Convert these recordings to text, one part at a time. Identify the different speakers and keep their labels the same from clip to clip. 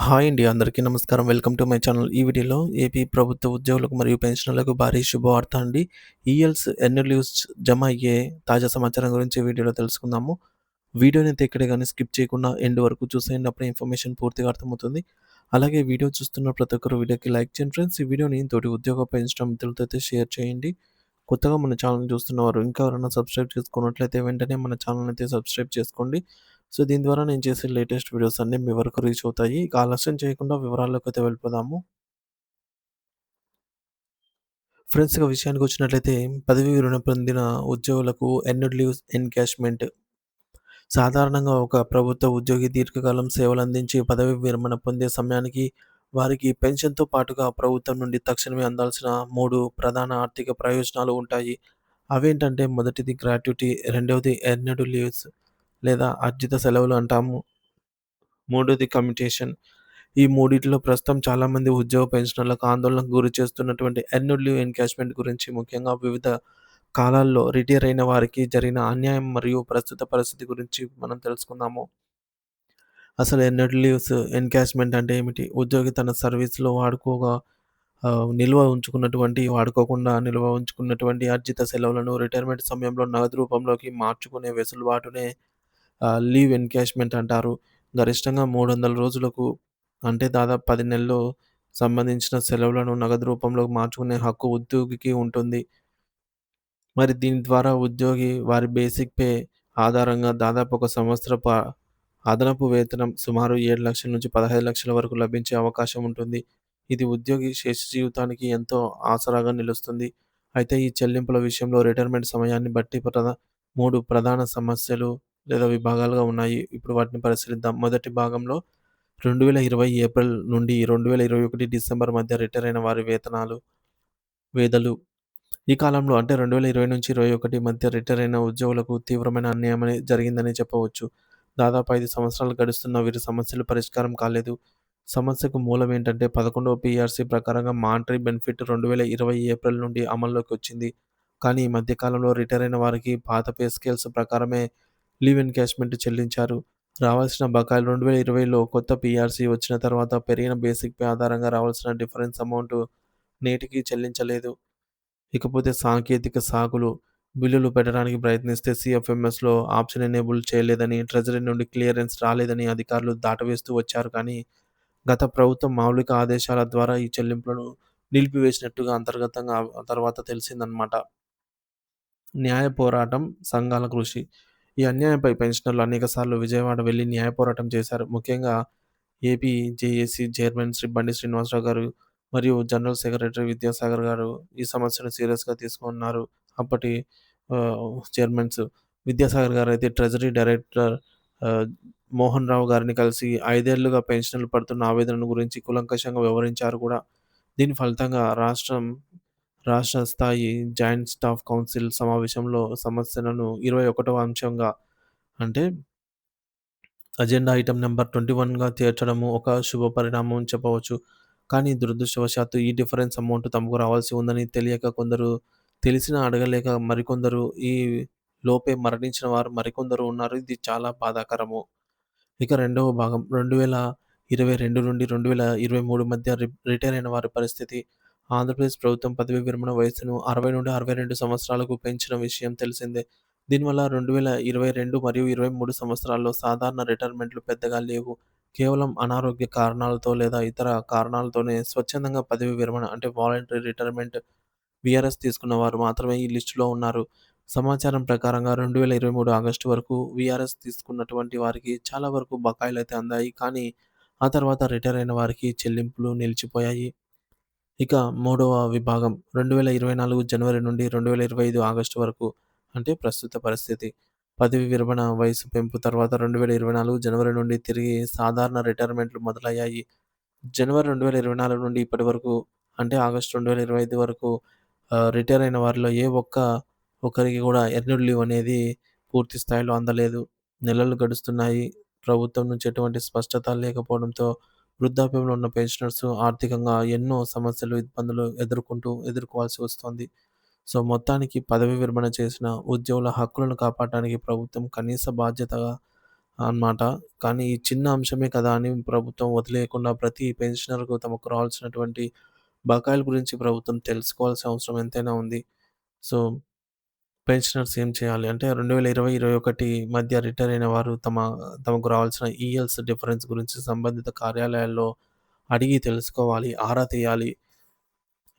Speaker 1: Hi అండి. అందరికీ నమస్కారం. Welcome to my channel. ఈ వీడియోలో ఏపీ ప్రభుత్వ ఉద్యోగులకు మరియు పెన్షనర్లకు భారీ శుభవార్త అండి. ఈఎల్స్ ఎన్‌ఓ లీవ్స్ జమ అయ్యే తాజా సమాచారం గురించి ఈ వీడియోలో తెలుసుకుందాము. వీడియోనైతే ఎక్కడ గాని స్కిప్ చేయకుండా ఎండ్ వరకు చూసేయండి. అప్పుడే ఇన్ఫర్మేషన్ పూర్తిగా అర్థమవుతుంది. అలాగే వీడియో చూస్తున్న ప్రతి ఒక్కరు వీడియోకి లైక్ చేయండి ఫ్రెండ్స్. ఈ వీడియోని తోటి ఉద్యోగ పెన్షన్ మిత్రులతో అయితే షేర్ చేయండి. కొత్తగా మన ఛానెల్‌ని చూస్తున్నవారు ఇంకా ఎవరైనా సబ్స్క్రైబ్ చేసుకున్నట్లయితే వెంటనే మన ఛానెల్‌ని అయితే సబ్స్క్రైబ్ చేసుకోండి. సో, దీని ద్వారా నేను చేసే లేటెస్ట్ వీడియోస్ అన్నీ మీ వరకు రీచ్ అవుతాయి. ఇక ఆలస్యం చేయకుండా వివరాల్లోకైతే వెళ్ళిపోదాము. ఫ్రెండ్స్ ఇక విషయానికొచ్చినట్లయితే పదవీ విరమణ పొందిన ఉద్యోగులకు ఎన్‌ఓ లీవ్స్ ఎన్‌క్యాష్‌మెంట్ సాధారణంగా ఒక ప్రభుత్వ ఉద్యోగి దీర్ఘకాలం సేవలందించి పదవీ విరమణ పొందే సమయానికి వారికి పెన్షన్‌తో పాటుగా ప్రభుత్వం నుండి తక్షణమే అందాల్సిన 3 ప్రధాన ఆర్థిక ప్రయోజనాలు ఉంటాయి. అవేంటంటే మొదటిది గ్రాట్యుటీ, రెండవది ఎర్న్‌డ్ లీవ్స్ లేదా అర్జిత సెలవులు అంటాము. మూడోది కమ్యుటేషన్. ఈ మూడిట్లో ప్రస్తుతం చాలామంది ఉద్యోగ పెన్షనర్లకు ఆందోళనకు గురి చేస్తున్నటువంటి ఎర్న్డ్ లీవ్ ఎన్‌క్యాష్‌మెంట్ గురించి ముఖ్యంగా వివిధ కాలాల్లో రిటైర్ అయిన వారికి జరిగిన అన్యాయం మరియు ప్రస్తుత పరిస్థితి గురించి మనం తెలుసుకుందాము. అసలు ఎర్న్డ్ లీవ్స్ ఎన్‌క్యాష్‌మెంట్ అంటే ఏమిటి? ఉద్యోగి తన సర్వీస్‌లో వాడుకోకుండా నిల్వ ఉంచుకున్నటువంటి అర్జిత సెలవులను రిటైర్మెంట్ సమయంలో నగదు రూపంలోకి మార్చుకునే వెసులుబాటునే లీవ్ ఎన్‌క్యాష్‌మెంట్ అంటారు. గరిష్టంగా 300 రోజులకు అంటే దాదాపు 10 నెలలు సంబంధించిన సెలవులను నగదు రూపంలోకి మార్చుకునే హక్కు ఉద్యోగికి ఉంటుంది. మరి దీని ద్వారా ఉద్యోగి వారి బేసిక్ పే ఆధారంగా దాదాపు ఒక అదనపు వేతనం సుమారు 7,00,000-15,00,000 వరకు లభించే అవకాశం ఉంటుంది. ఇది ఉద్యోగి శేష జీవితానికి ఎంతో ఆసరాగా నిలుస్తుంది. అయితే ఈ చెల్లింపుల విషయంలో రిటైర్మెంట్ సమయాన్ని బట్టి 3 ప్రధాన సమస్యలు లేదా విభాగాలుగా ఉన్నాయి. ఇప్పుడు వాటిని పరిశీలిద్దాం. మొదటి భాగంలో 2020 ఏప్రిల్ నుండి 2021 డిసెంబర్ మధ్య రిటైర్ అయిన వారి వేదలు. ఈ కాలంలో అంటే 2020-21 మధ్య రిటైర్ అయిన ఉద్యోగులకు తీవ్రమైన అన్యాయమనే జరిగిందని చెప్పవచ్చు. దాదాపు 5 సంవత్సరాలు గడుస్తున్నా వీరి సమస్యలు పరిష్కారం కాలేదు. సమస్యకు మూలమేంటంటే 11వ పీఆర్సీ ప్రకారంగా మానిటరీ బెనిఫిట్ 2020 ఏప్రిల్ నుండి అమల్లోకి వచ్చింది. కానీ ఈ మధ్య కాలంలో రిటైర్ అయిన వారికి పాత పే స్కేల్స్ ప్రకారమే లీవ్ ఎన్‌క్యాష్‌మెంట్ చెల్లించారు. రావాల్సిన బకాయిలు 2020లో కొత్త పీఆర్సీ వచ్చిన తర్వాత పెరిగిన బేసిక్ పే ఆధారంగా రావాల్సిన డిఫరెన్స్ అమౌంట్ నేటికి చెల్లించలేదు. ఇకపోతే సాంకేతిక సాకులు. బిల్లులు పెట్టడానికి ప్రయత్నిస్తే సీఎఫ్ఎంఎస్‌లో ఆప్షన్ ఎనేబుల్ చేయలేదని, ట్రెజరీ నుండి క్లియరెన్స్ రాలేదని అధికారులు దాటవేస్తూ వచ్చారు. కానీ, గత ప్రభుత్వం మౌలిక ఆదేశాల ద్వారా ఈ చెల్లింపులను నిలిపివేసినట్టుగా అంతర్గతంగా తర్వాత తెలిసిందనమాట. న్యాయ పోరాటం, సంఘాల కృషి. ఈ అన్యాయంపై పెన్షనర్లు అనేక సార్లు విజయవాడ వెళ్లి న్యాయ పోరాటం చేశారు. ముఖ్యంగా ఏపీ జేఏసీ చైర్మన్ శ్రీ బండి శ్రీనివాసరావు గారు మరియు జనరల్ సెక్రటరీ విద్యాసాగర్ గారు ఈ సమస్యను సీరియస్‌గా తీసుకున్నారు. అప్పటి చైర్మన్స్ విద్యాసాగర్ గారైతే ట్రెజరీ డైరెక్టర్ ఆహ్, మోహన్ రావు గారిని కలిసి 5 ఏళ్లుగా పెన్షనర్లు పడుతున్న ఆవేదనను గురించి కూలంకషంగా వివరించారు కూడా. దీని ఫలితంగా రాష్ట్ర స్థాయి జాయింట్ స్టాఫ్ కౌన్సిల్ సమావేశంలో సమస్యలను 21వ అంశంగా అంటే అజెండా ఐటెమ్ నంబర్ 21గా చేర్చడము ఒక శుభ పరిణామం అని చెప్పవచ్చు. కానీ దురదృష్టవశాత్తు ఈ డిఫరెన్స్ అమౌంట్ తమకు రావాల్సి ఉందని తెలియక కొందరు, తెలిసినా అడగలేక మరికొందరు, ఈ లోపే మరణించిన వారు మరికొందరు ఉన్నారు. ఇది చాలా బాధాకరము. ఇక రెండవ భాగం 2022 నుండి 2023 మధ్య రిటైర్ అయిన వారి పరిస్థితి. ఆంధ్రప్రదేశ్ ప్రభుత్వం పదవీ విరమణ వయస్సును 60-62 సంవత్సరాలకు పెంచిన విషయం తెలిసిందే. దీనివల్ల 2022 మరియు 23 సంవత్సరాల్లో సాధారణ రిటైర్మెంట్‌లు పెద్దగా లేవు. కేవలం అనారోగ్య కారణాలతో లేదా ఇతర కారణాలతోనే స్వచ్ఛందంగా పదవీ విరమణ అంటే వాలంటరీ రిటైర్మెంట్ వీఆర్ఎస్ తీసుకున్న వారు మాత్రమే ఈ లిస్టులో ఉన్నారు. సమాచారం ప్రకారంగా 2023 ఆగస్టు వరకు వీఆర్ఎస్ తీసుకున్నటువంటి వారికి చాలా వరకు బకాయిలైతే అందాయి. కానీ ఆ తర్వాత రిటైర్ అయిన వారికి చెల్లింపులు నిలిచిపోయాయి. ఇక మూడవ విభాగం 2024 జనవరి నుండి 2025 ఆగస్టు వరకు అంటే ప్రస్తుత పరిస్థితి. పదవీ విరమణ వయసు పెంపు తర్వాత 2024 జనవరి నుండి తిరిగి సాధారణ రిటైర్మెంట్‌లు మొదలయ్యాయి. జనవరి 2024 నుండి ఇప్పటి వరకు అంటే ఆగస్టు 2025 వరకు రిటైర్ అయిన వారిలో ఒక్కరికి కూడా ఎర్న్డ్ లీవ్ అనేది పూర్తి స్థాయిలో అందలేదు. నెలలు గడుస్తున్నాయి. ప్రభుత్వం నుంచి ఎటువంటి స్పష్టత లేకపోవడంతో వృద్ధాప్యంలో ఉన్న పెన్షనర్స్ ఆర్థికంగా ఎన్నో సమస్యలు, ఇబ్బందులు ఎదుర్కోవాల్సి వస్తోంది. సో, మొత్తానికి పదవీ విరమణ చేసిన ఉద్యోగుల హక్కులను కాపాడడానికి ప్రభుత్వం కనీస బాధ్యతగా అనమాట. కానీ ఈ చిన్న అంశమే కదా అని ప్రభుత్వం వదిలేయకుండా ప్రతి పెన్షనర్‌కు తమకు రావాల్సినటువంటి బకాయిల గురించి ప్రభుత్వం తెలుసుకోవాల్సిన అవసరం ఎంతైనా ఉంది. సో, పెన్షనర్స్ ఏం చేయాలి అంటే 2020, 21 మధ్య రిటైర్ అయిన వారు తమకు రావాల్సిన ఈఎల్స్ డిఫరెన్స్ గురించి సంబంధిత కార్యాలయాల్లో అడిగి తెలుసుకోవాలి. ఆరా తీయాలి.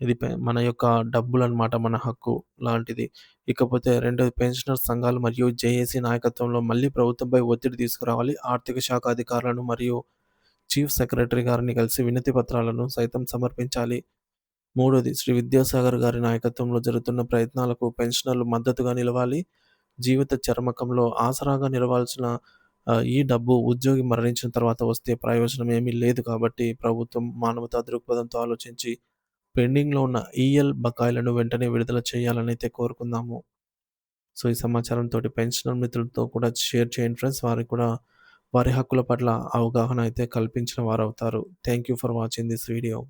Speaker 1: ఇది మన యొక్క డబ్బులనమాట. మన హక్కు లాంటిది. ఇకపోతే రెండోది పెన్షనర్ సంఘాలు మరియు జేఏసీ నాయకత్వంలో మళ్ళీ ప్రభుత్వంపై ఒత్తిడి తీసుకురావాలి. ఆర్థిక శాఖ అధికారులను మరియు చీఫ్ సెక్రటరీ గారిని కలిసి వినతి పత్రాలను సైతం సమర్పించాలి. మూడోది శ్రీ విద్యాసాగర్ గారి నాయకత్వంలో జరుగుతున్న ప్రయత్నాలకు పెన్షనర్లు మద్దతుగా నిలవాలి. జీవిత చరమకంలో ఆసరాగా నిలవాల్సిన ఈ డబ్బు ఉద్యోగి మరణించిన తర్వాత వస్తే ప్రయోజనం ఏమీ లేదు కాబట్టి ప్రభుత్వం మానవతా దృక్పథంతో ఆలోచించి పెండింగ్‌లో ఉన్న బకాయిలను వెంటనే విడుదల చేయాలనైతే కోరుకుందాము. సో, ఈ సమాచారంతోటి పెన్షనర్ మిత్రులతో కూడా షేర్ చేయండి ఫ్రెండ్స్. వారికి కూడా వారి హక్కుల పట్ల అవగాహన అయితే కల్పించిన వారవుతారు. Thank you for watching this video.